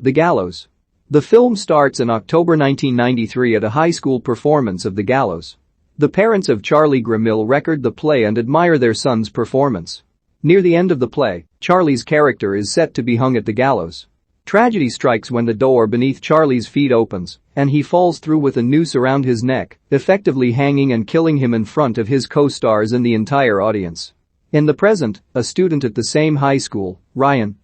The Gallows. The film starts in October 1993 at a high school performance of The Gallows. The parents of Charlie Gramille record the play and admire their son's performance. Near the end of the play, Charlie's character is set to be hung at the gallows. Tragedy strikes when the door beneath Charlie's feet opens, and he falls through with a noose around his neck, effectively hanging and killing him in front of his co-stars and the entire audience. In the present, a student at the same high school, Ryan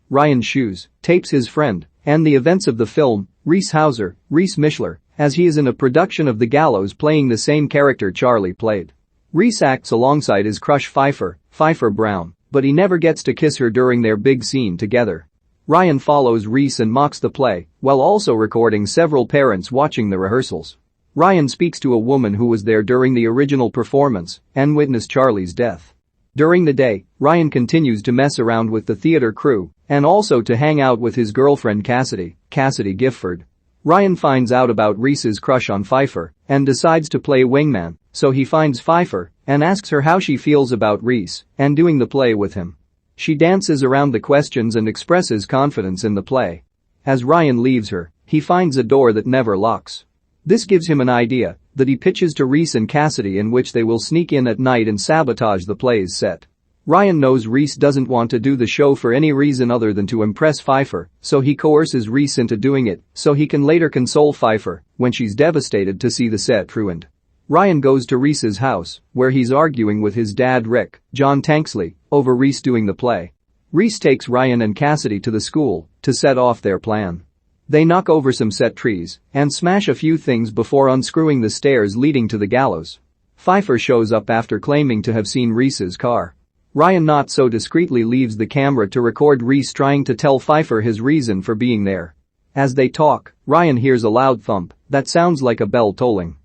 Shoos, tapes his friend, and the events of the film, Reese Mishler, as he is in a production of The Gallows playing the same character Charlie played. Reese acts alongside his crush Pfeifer Brown, but he never gets to kiss her during their big scene together. Ryan follows Reese and mocks the play, while also recording several parents watching the rehearsals. Ryan speaks to a woman who was there during the original performance and witnessed Charlie's death. During the day, Ryan continues to mess around with the theater crew and also to hang out with his girlfriend Cassidy Gifford. Ryan finds out about Reese's crush on Pfeifer and decides to play wingman, so he finds Pfeifer and asks her how she feels about Reese and doing the play with him. She dances around the questions and expresses confidence in the play. As Ryan leaves her, he finds a door that never locks. This gives him an idea that he pitches to Reese and Cassidy, in which they will sneak in at night and sabotage the play's set. Ryan knows Reese doesn't want to do the show for any reason other than to impress Pfeifer, so he coerces Reese into doing it so he can later console Pfeifer when she's devastated to see the set ruined. Ryan goes to Reese's house, where he's arguing with his dad John Tanksley, over Reese doing the play. Reese takes Ryan and Cassidy to the school to set off their plan. They knock over some set trees and smash a few things before unscrewing the stairs leading to the gallows. Pfeifer shows up after claiming to have seen Reese's car. Ryan not so discreetly leaves the camera to record Reese trying to tell Pfeifer his reason for being there. As they talk, Ryan hears a loud thump that sounds like a bell tolling.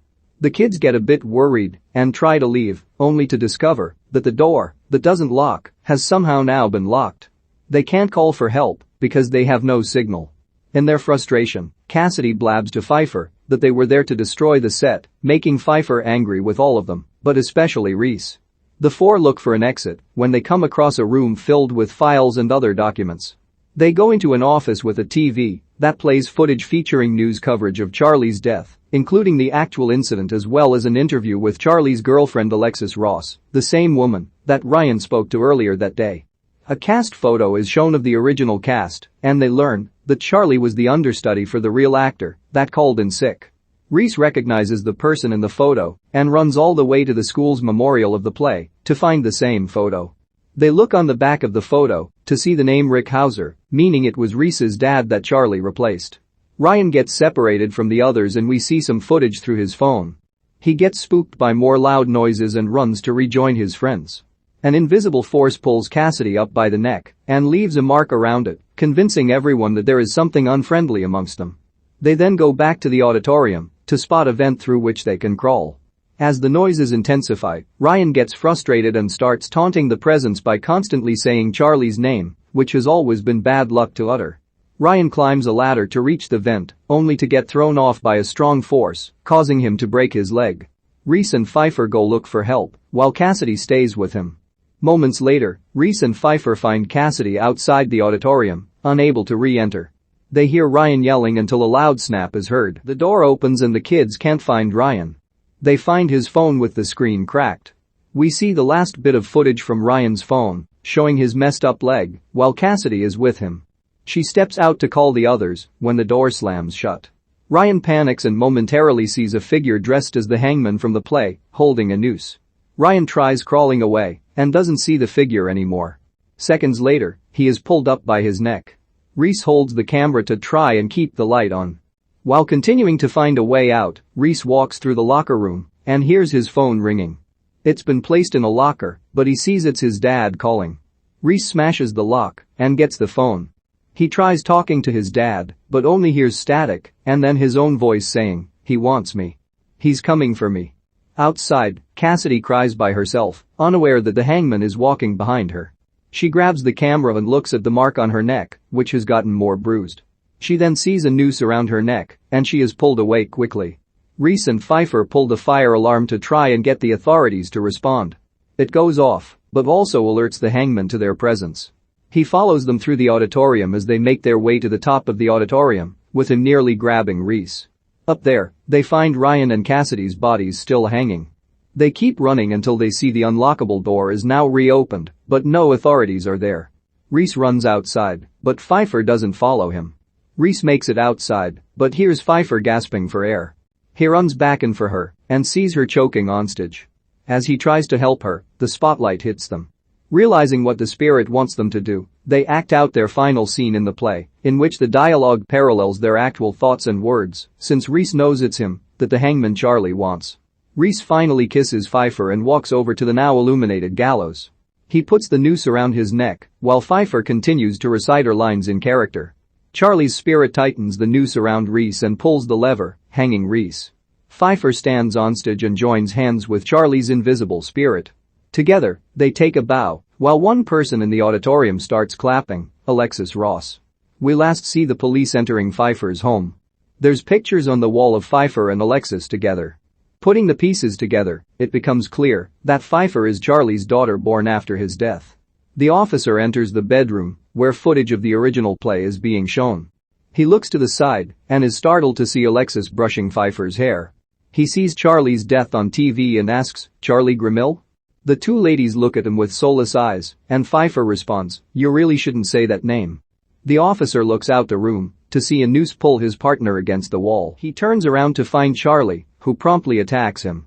The kids get a bit worried and try to leave, only to discover that the door that doesn't lock has somehow now been locked. They can't call for help because they have no signal. In their frustration, Cassidy blabs to Pfeifer that they were there to destroy the set, making Pfeifer angry with all of them, but especially Reese. The four look for an exit when they come across a room filled with files and other documents. They go into an office with a TV that plays footage featuring news coverage of Charlie's death, including the actual incident as well as an interview with Charlie's girlfriend Alexis Ross, the same woman that Ryan spoke to earlier that day. A cast photo is shown of the original cast, and they learn that Charlie was the understudy for the real actor that called in sick. Reese recognizes the person in the photo and runs all the way to the school's memorial of the play to find the same photo. They look on the back of the photo to see the name Rick Hauser, meaning it was Reese's dad that Charlie replaced. Ryan gets separated from the others and we see some footage through his phone. He gets spooked by more loud noises and runs to rejoin his friends. An invisible force pulls Cassidy up by the neck and leaves a mark around it, convincing everyone that there is something unfriendly amongst them. They then go back to the auditorium to spot a vent through which they can crawl. As the noises intensify, Ryan gets frustrated and starts taunting the presence by constantly saying Charlie's name, which has always been bad luck to utter. Ryan climbs a ladder to reach the vent, only to get thrown off by a strong force, causing him to break his leg. Reese and Pfeifer go look for help, while Cassidy stays with him. Moments later, Reese and Pfeifer find Cassidy outside the auditorium, unable to re-enter. They hear Ryan yelling until a loud snap is heard. The door opens and the kids can't find Ryan. They find his phone with the screen cracked. We see the last bit of footage from Ryan's phone, showing his messed up leg, while Cassidy is with him. She steps out to call the others when the door slams shut. Ryan panics and momentarily sees a figure dressed as the hangman from the play, holding a noose. Ryan tries crawling away and doesn't see the figure anymore. Seconds later, he is pulled up by his neck. Reese holds the camera to try and keep the light on. While continuing to find a way out, Reese walks through the locker room and hears his phone ringing. It's been placed in a locker, but he sees it's his dad calling. Reese smashes the lock and gets the phone. He tries talking to his dad, but only hears static and then his own voice saying, "He wants me. He's coming for me." Outside, Cassidy cries by herself, unaware that the hangman is walking behind her. She grabs the camera and looks at the mark on her neck, which has gotten more bruised. She then sees a noose around her neck, and she is pulled away quickly. Reese and Pfeifer pull the fire alarm to try and get the authorities to respond. It goes off, but also alerts the hangman to their presence. He follows them through the auditorium as they make their way to the top of the auditorium, with him nearly grabbing Reese. Up there, they find Ryan and Cassidy's bodies still hanging. They keep running until they see the unlockable door is now reopened, but no authorities are there. Reese runs outside, but Pfeifer doesn't follow him. Reese makes it outside, but hears Pfeifer gasping for air. He runs back in for her and sees her choking hostage. As he tries to help her, the spotlight hits them. Realizing what the spirit wants them to do, they act out their final scene in the play, in which the dialogue parallels their actual thoughts and words, since Reese knows it's him that the hangman Charlie wants. Reese finally kisses Pfeifer and walks over to the now illuminated gallows. He puts the noose around his neck, while Pfeifer continues to recite her lines in character. Charlie's spirit tightens the noose around Reese and pulls the lever, hanging Reese. Pfeifer stands on stage and joins hands with Charlie's invisible spirit. Together, they take a bow, while one person in the auditorium starts clapping, Alexis Ross. We last see the police entering Pfeiffer's home. There's pictures on the wall of Pfeifer and Alexis together. Putting the pieces together, it becomes clear that Pfeifer is Charlie's daughter born after his death. The officer enters the bedroom, where footage of the original play is being shown. He looks to the side and is startled to see Alexis brushing Pfeiffer's hair. He sees Charlie's death on TV and asks, "Charlie Gramil?" The two ladies look at him with soulless eyes, and Pfeiffer responds, "You really shouldn't say that name." The officer looks out the room to see a noose pull his partner against the wall. He turns around to find Charlie, who promptly attacks him.